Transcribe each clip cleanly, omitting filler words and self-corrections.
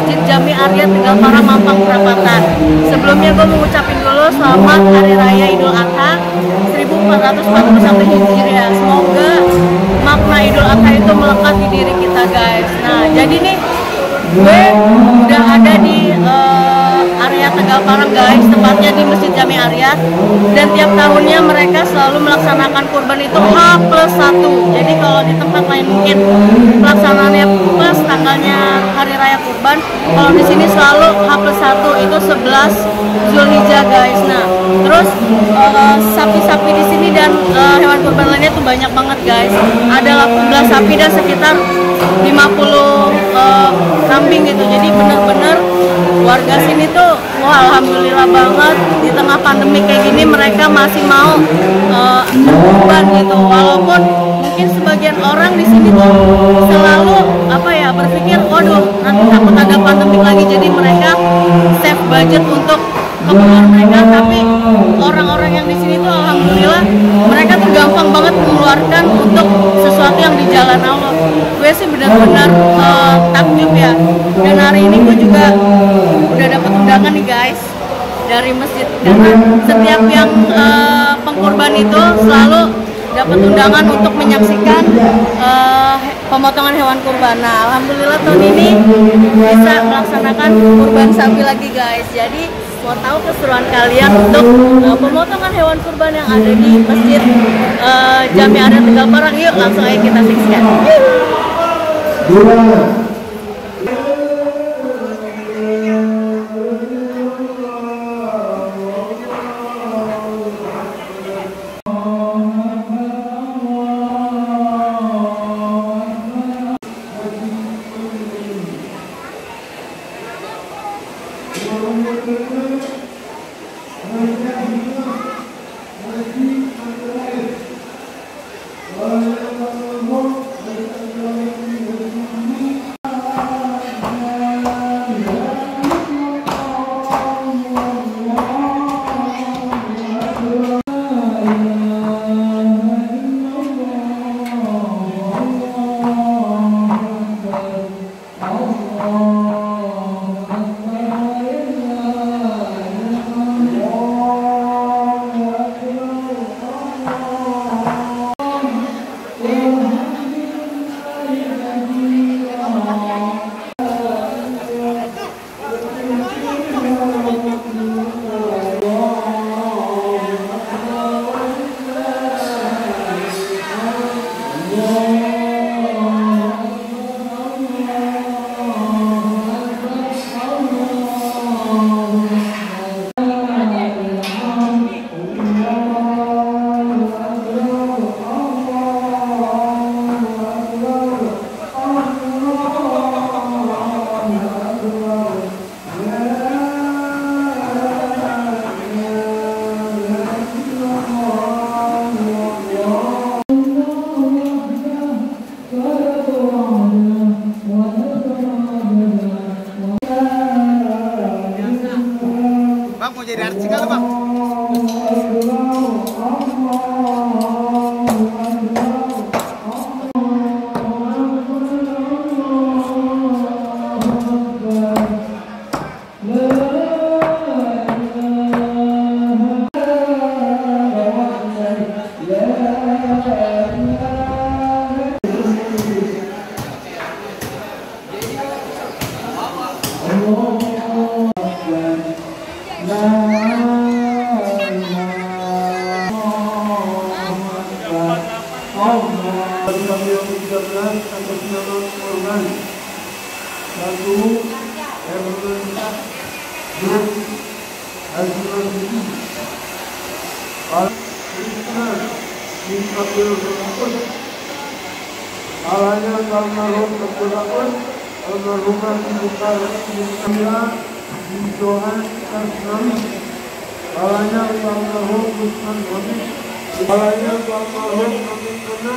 Masjid Jami Arya Tegal Parang Mampang Perapatan. Sebelumnya gue mau ngucapin dulu selamat Hari Raya Idul Adha 1441 Hijriah. Semoga makna Idul Adha itu melekat di diri kita guys. Nah jadi nih gue udah ada di area Tegal Parang guys, tepatnya di Masjid Jami Arya, dan tiap tahunnya mereka selalu melaksanakan kurban itu H+1. Jadi kalau di tempat lain mungkin pelaksanaannya pas tanggalnya hari raya kurban, kalau di sini selalu H+1 itu 11 Zulhijjah guys. Nah terus sapi-sapi di sini dan hewan kurban lainnya tuh banyak banget guys. Ada 18 sapi dan sekitar 50 kambing gitu. Jadi bener-bener warga sini tuh wah alhamdulillah banget di tengah pandemi kayak gini mereka masih mau kurban gitu. Walaupun mungkin sebagian orang di sini tuh selalu berpikir waduh nanti takut ada pandemi lagi, jadi mereka save budget untuk keperluan mereka. Tapi orang-orang yang di sini tuh alhamdulillah mereka tuh gampang banget mengeluarkan untuk sesuatu yang di jalan Allah. Gue sih benar-benar takjub ya. Dan hari ini gue juga udah dapat undangan nih guys dari masjid, karena setiap yang pengkurban itu selalu dapat undangan untuk menyaksikan pemotongan hewan kurban. Nah alhamdulillah tahun ini bisa melaksanakan kurban sapi lagi guys. Jadi mau tahu keseruan kalian untuk pemotongan hewan kurban yang ada di Masjid Jami Arya Tegal Parang, yuk langsung aja kita saksikan. Bang mau jadi artis nggak bang? Atas nama korban 1 pemerintah grup Azimandi Al-Krishna Mintabil Berlaku alanya almarhum Abdullah almarhumah Bukar Mintamila Bintohan Kasnami alanya almarhum Usman Hamid alanya almarhum Amin Tuna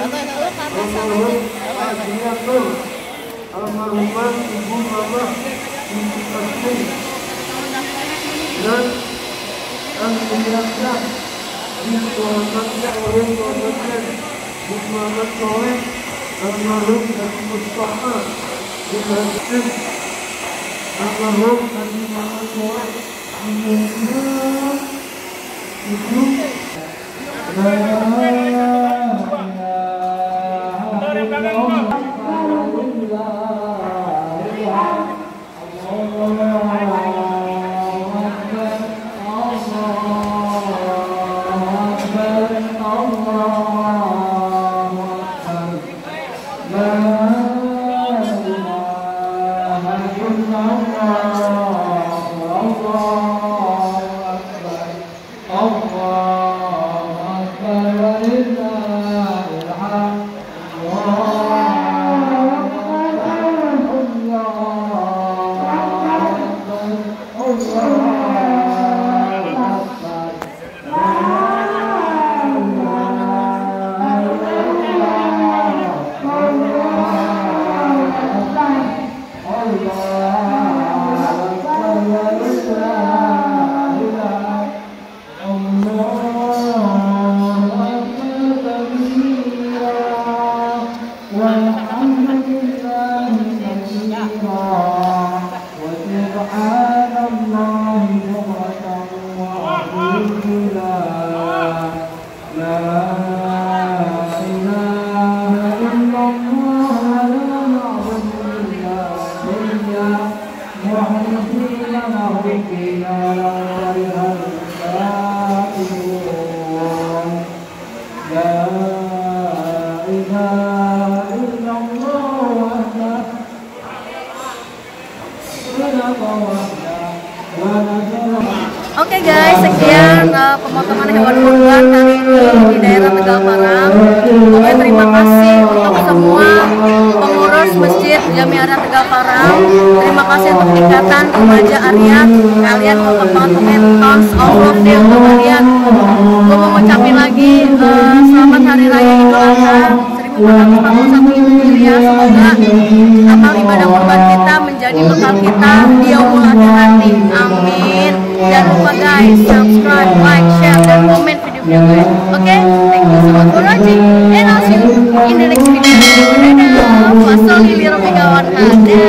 almarhum Aziyatul almarhumah Ibu Mama Binti Kasmin dan Al-Miyakya Bintu Ahmadnya oleh Muhammadnya Bintu Muhammad Soleh almarhum Nabi Mustafa bin Hasim almarhum Haji Muhammad Soleh Oke guys, sekian pemotongan hewan kurban kali ini di daerah Tegal Parang. Oke, terima kasih untuk semua pengurus Masjid Jami'ah Tegal Parang. Terima kasih untuk Ikatan Remaja Ariyat. Kalian kompak banget pemain tons of love deh untuk kalian. Gue mau ngucapin lagi selamat Hari Raya Idul Adha 1441 Hijriah. Semoga amal ibadah kurban kita menjadi bekal kita di yaumul akhir nanti. Amin. Jangan lupa guys, subscribe, like, share, dan komen video-video gue. Oke, thank you so much for watching, and I'll see you in the next video. Dadah, wassalam kawan ada.